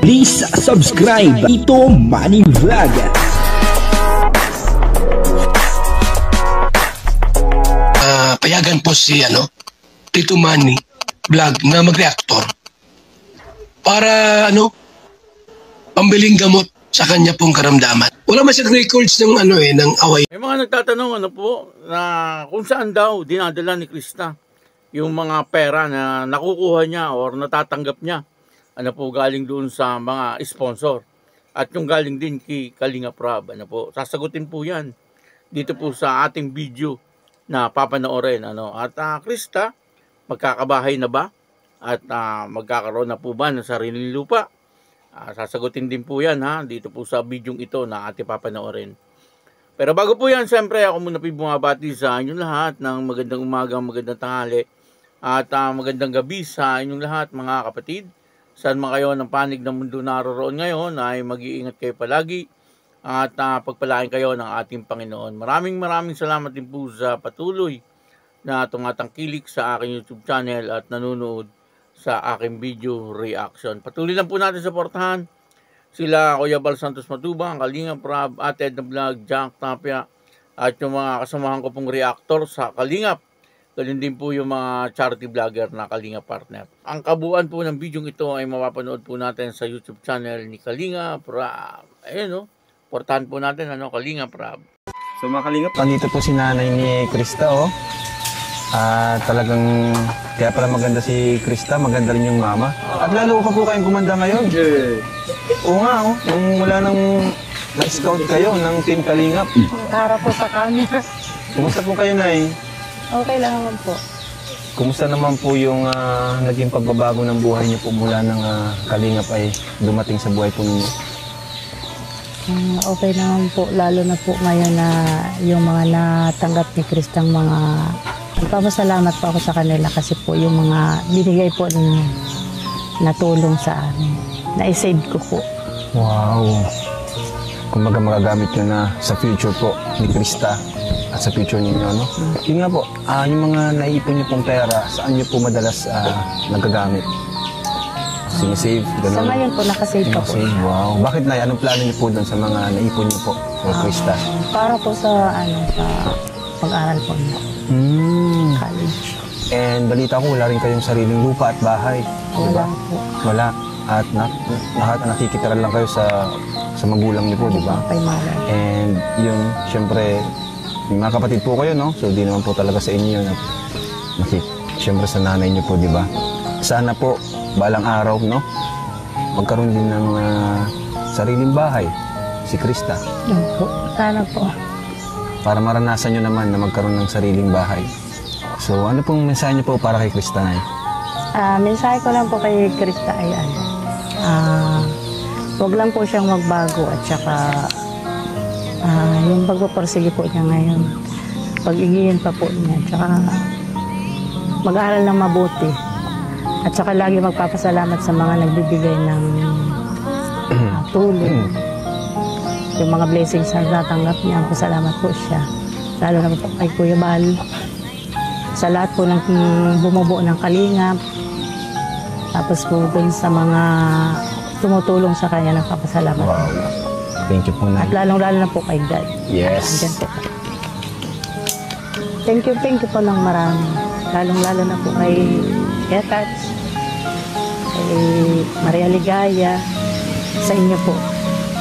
Please subscribe Tito Manny Vlog. Payagan po si Tito Manny Vlog na mag-reactor para pambiling gamot sa kanya pong karamdaman. Wala man siyang records ng ng away. May mga nagtatanong na kung saan daw dinadala ni Krista yung mga pera na nakukuha niya or natatanggap niya. Galing doon sa mga sponsor. At yung galing din kay Kalinga Prab. Sasagutin po yan dito po sa ating video na papanoorin. At Krista, magkakabahay na ba? At magkakaroon na po ba ng sariling lupa? Sasagutin din po yan dito po sa video ito na ating papanoorin. Pero bago po yan, siyempre ako muna po bumabati sa inyong lahat ng magandang umaga, magandang tanghali at magandang gabi sa inyong lahat mga kapatid. Saan man kayo ng panig ng mundo naroroon ngayon ay mag-iingat kayo palagi at pagpalain kayo ng ating Panginoon. Maraming salamat din po sa patuloy na tumatangkilik sa aking YouTube channel at nanonood sa aking video reaction. Patuloy lang po natin suportahan sila Kuya Bal Santos Matubang, Kalinga Prab, Ate Edna Vlog, Jack Tapia at yung mga kasamahan ko pong reactor sa Kalingap. Ganun din po yung mga charity vlogger na Kalinga Partner. Ang kabuuan po ng video ito ay mapapanood po natin sa YouTube channel ni Kalinga Prab. Ayun portahan po natin Kalinga Prab. So mga Kalingap, nandito po si nanay ni Krista talagang kaya pala maganda si Krista, maganda rin yung mama. At lalo pa po kayong kumanda ngayon. Oo nga nung wala nang na-scout kayo ng Team Kalingap. Para po sa camera. Kumusta po kayo, Nay? Okay lang naman po. Kumusta naman po yung naging pagbabago ng buhay niyo po mula ng Kalingap ay dumating sa buhay po ninyo? Okay naman po, lalo na po ngayon na yung mga natanggap ni Kristang mga... Nagpapasalamat po ako sa kanila kasi po yung mga binigay po ninyo na tulong sa amin. Na-save ko po. Wow! Kumbaga magagamit nyo na sa future po ni Krista at sa future ninyo, Yun nga po, yung mga naipon nyo pong pera, saan nyo po madalas nagagamit? Sinisave, gano'n? Sa ngayon po, nakasave pa po. Wow. Bakit, Nay? Anong plano nyo po doon sa mga naipon nyo po for Krista? Para po sa pag-aral po niya. College. And balita ko, wala rin kayong sariling lupa at bahay. Wala po. Wala. At nakikitira lang kayo sa magulang niyo po, di ba? Kay Mala. And yun, syempre, yung mga kapatid po kayo, So, di naman po talaga sa inyo yun. Syempre sa nanay niyo po, di ba? Sana po, balang araw, magkaroon din ng sariling bahay, si Krista. Yun po. Sana po. Para maranasan nyo naman na magkaroon ng sariling bahay. So, ano pong mensahe niyo po para kay Krista, Nay? Mensahe ko lang po kay Krista ay huwag lang po siyang magbago at saka yung pagpaparsige po niya ngayon, pag-igihin pa po niya, at saka mag-aaral ng mabuti at saka lagi magpapasalamat sa mga nagbibigay ng tulong. Yung mga blessings na natanggap niya, pasalamat po siya. Lalo na po kay Kuya Bal. Sa lahat po ng bumubuo ng Kalingap. Tapos po dun sa mga tumutulong sa kanya, nagpapasalamat. Wow. Thank you po, Nay. At lalong-lalo na po kay God. Yes. Po. Thank you po ng marami. Lalong-lalo na po kay Etats, kay Maria Ligaya, sa inyo po.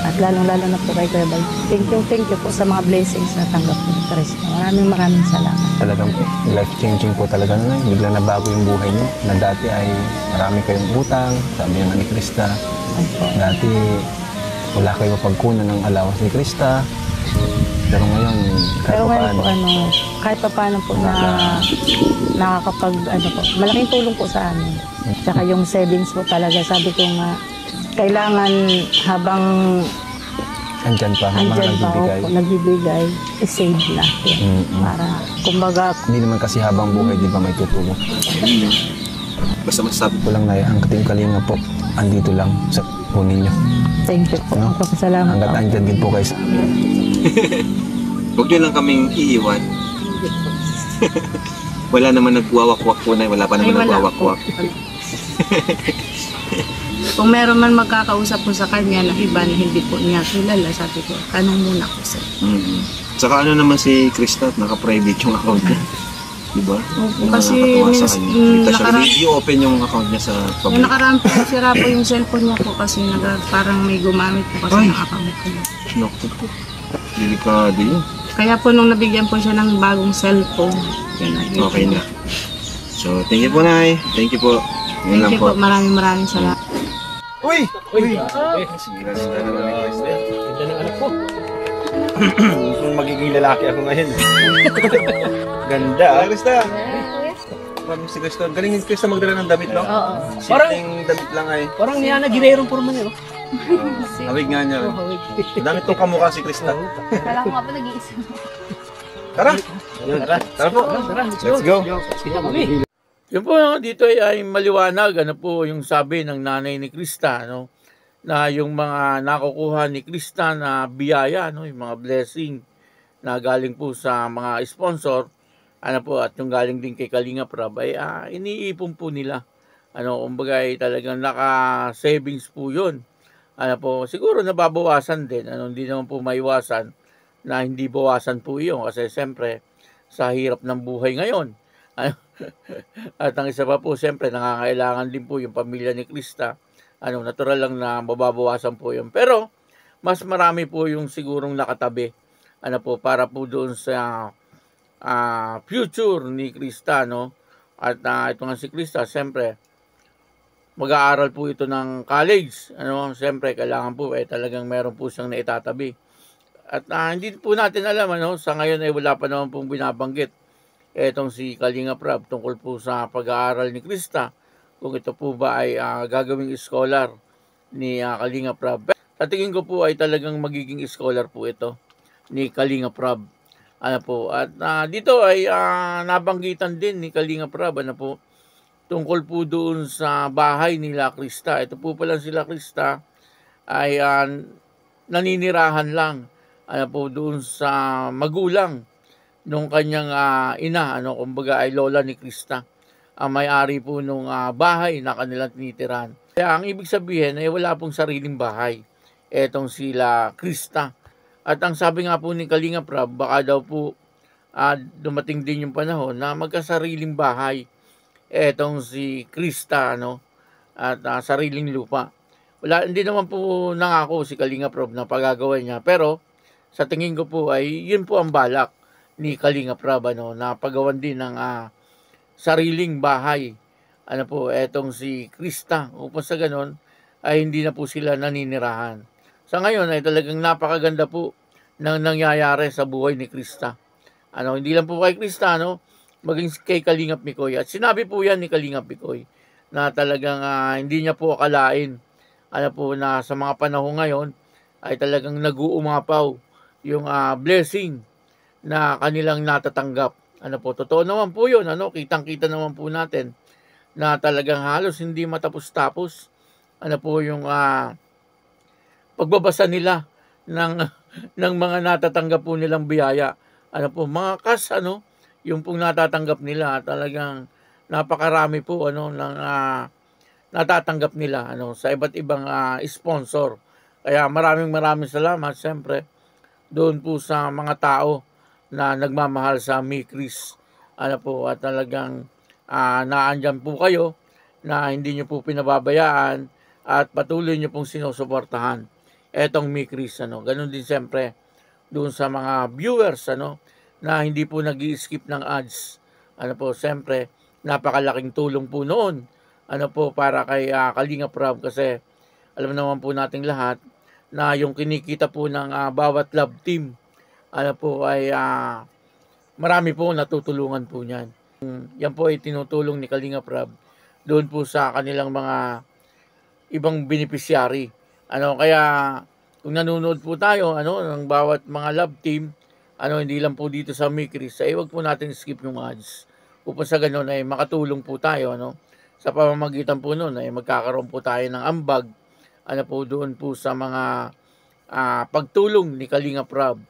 At lalong-lalo na po kay Kuya Bal. Thank you po sa mga blessings na tanggap po ni Krista. Maraming salamat. Talagang life-changing po talaga na. Biglang nabago yung buhay niyo. Na dati ay marami kayong utang, sabi nga ni Krista. Dati wala kayong mapagkunan ng allowance ni Krista. Pero ngayon, kahit pa paano po na nakakapag, malaking tulong po sa amin. Tsaka yung savings po talaga, sabi ko nga, kailangan habang andyan pa nagbibigay, i-save natin. Para, kumbaga... Hindi naman kasi habang buhay, di ba may tutulong? Basta masasabi ko lang na ang Team Kalinga po, andito lang sa po ninyo. Thank you po. Salamat hanggat andyan din po kayo sa amin. Huwag nyo lang kaming iiwan. Wala naman nagwawakwak po na, wala pa naman nagwawakwak. Kung meron man magkakausap po sa kanya na iba na hindi po niya kilala, sabi ko, tanong muna ko sir. Saka ano naman si Krista, naka-private yung account niya. Diba? Opo, Yung kasi nakakatawa sa minis- kanya. Kita siya, nakaraan- i-open yung account niya sa Yung public. nakaraan po, sira po yung cellphone niya po kasi parang may gumamit po kasi Ay. ng account ko. Naku po. Delikado yun. Kaya po nung nabigyan po siya ng bagong cellphone, yun na. Okay na. So, thank you po, Nay. Thank you po. Yun lang Thank you po, po. maraming salamat. Uy! Uy! Sige, na naman ni Krista. Ganda ng anak ko. Kung magiging lalaki ako ngayon. Ganda. Krista! Parang si Krista. Galing ni Krista magdala ng damit, no? Oo. Simpleng damit lang ay. Parang niya na ginayarong purma niya. Hawig nga niya. Damit tong kamukha si Krista. Kala ko nga pa nag-iisip. Tara! Tara po. Let's go. Yun po, no, dito ay maliwanag, ano po yung sabi ng nanay ni Krista, no, na yung mga nakukuha ni Krista na biyaya, no, yung mga blessing na galing po sa mga sponsor, ano po, at yung galing din kay Kalinga Prab, ay iniipon po nila. Ano, kumbaga ay talagang naka-savings po yun. Ano po, siguro nababawasan din, ano, hindi naman po maiwasan na hindi bawasan po yun, kasi siyempre, sa hirap ng buhay ngayon. At ang isa pa po, siyempre, nangangailangan din po yung pamilya ni Krista. Ano, natural lang na mababawasan po yun. Pero, mas marami po yung sigurong nakatabi. Ano po, para po doon sa future ni Krista, no? At ito nga si Krista, siyempre, mag-aaral po ito ng college. Ano, siyempre, kailangan po, talagang meron po siyang naitatabi. At hindi po natin alam, ano, sa ngayon ay wala pa naman pong binabanggit etong si Kalinga Prab tungkol po sa pag-aaral ni Krista, kung ito po ba ay gagawing scholar ni Kalinga Prab. Sa tingin ko po ay talagang magiging scholar po ito ni Kalinga Prab. Ano po, at dito ay nabanggitan din ni Kalinga Prab, ano po, tungkol po doon sa bahay nila Krista. Ito po pala sila Krista ay naninirahan lang, ano po, doon sa magulang nung kanyang ina, ano, kumbaga ay lola ni Krista, ang may-ari po nung bahay na kanilang tinitirahan. Kaya ang ibig sabihin ay wala pong sariling bahay etong sila Krista. At ang sabi nga po ni Kalinga Prab, baka daw po dumating din yung panahon na magkasariling bahay etong si Krista, ano, at sariling lupa. Hindi naman po nangako si Kalinga Prab na pagagawa niya, pero sa tingin ko po ay yun po ang balak ni Kalinga Prab, ano, na pagawan din ng sariling bahay, ano po, etong si Krista, upang sa ganon ay hindi na po sila naninirahan. Sa ngayon ay talagang napakaganda po ng nangyayari sa buhay ni Krista. Ano, hindi lang po kay Krista, no, maging kay Kalingap Mikoy. At sinabi po yan ni Kalingap Mikoy na talagang hindi niya po akalain, ano po, na sa mga panahon ngayon ay talagang nag-uumapaw yung blessing na kanilang natatanggap. Ano po, totoo naman po yun, ano, kitang-kita naman po natin na talagang halos hindi matapos-tapos, ano po, yung pagbabasa nila ng mga natatanggap po nilang biyaya. Ano po, mga ano, yung pong natatanggap nila, talagang napakarami po, ano, ng natatanggap nila, ano, sa iba't ibang sponsor. Kaya maraming salamat, siyempre, doon po sa mga tao na nagmamahal sa Mikris. Ano po, at talagang naandyan po kayo na hindi nyo po pinababayaan at patuloy nyo pong sinusuportahan etong Mikris, ano. Ganun din siyempre doon sa mga viewers, ano, na hindi po nag-i-skip ng ads. Ano po, siyempre napakalaking tulong po noon, ano po, para kay Kalinga Prab, kasi alam naman po nating lahat na yung kinikita po ng bawat love team, ano po, ay marami po natutulungan po niyan. Yan po ay tinutulong ni Kalinga Prab doon po sa kanilang mga ibang beneficiary. Ano, kaya kung nanonood po tayo, ano, ng bawat mga love team, ano, hindi lang po dito sa Mikris, ay wag po natin skip yung ads. Upang sa ganun ay makatulong po tayo, ano, sa pamamagitan po noon ay magkakaroon po tayo ng ambag, ano po, doon po sa mga pagtulong ni Kalinga Prab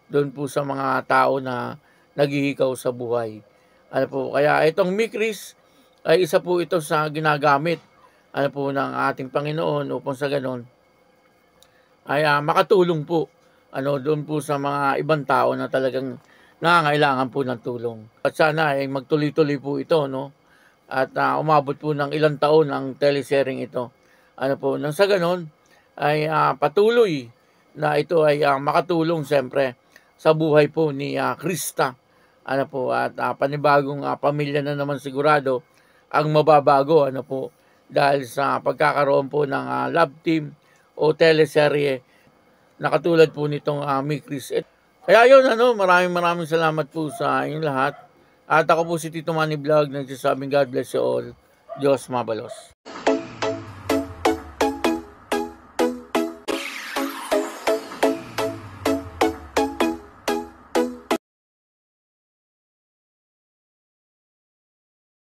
doon po sa mga tao na naghihikaw sa buhay. Ano po, kaya itong Mikris ay isa po ito sa ginagamit ano po ng ating Panginoon upang sa ganon ay makatulong po doon po sa mga ibang tao na talagang nangangailangan po ng tulong. At sana ay magtuloy-tuloy po ito, no? At umabot po ng ilang taon ang telesharing ito. Nang sa ganon ay patuloy na ito ay makatulong siyempre sa buhay po ni Krista. At panibagong pamilya na naman sigurado ang mababago dahil sa pagkakaroon po ng love team o teleserye na katulad po nitong Mi Chris. Kaya yun, maraming salamat po sa inyong lahat. At ako po si Tito Manny Vlog, nagsasabing God bless you all. Diyos mabalos.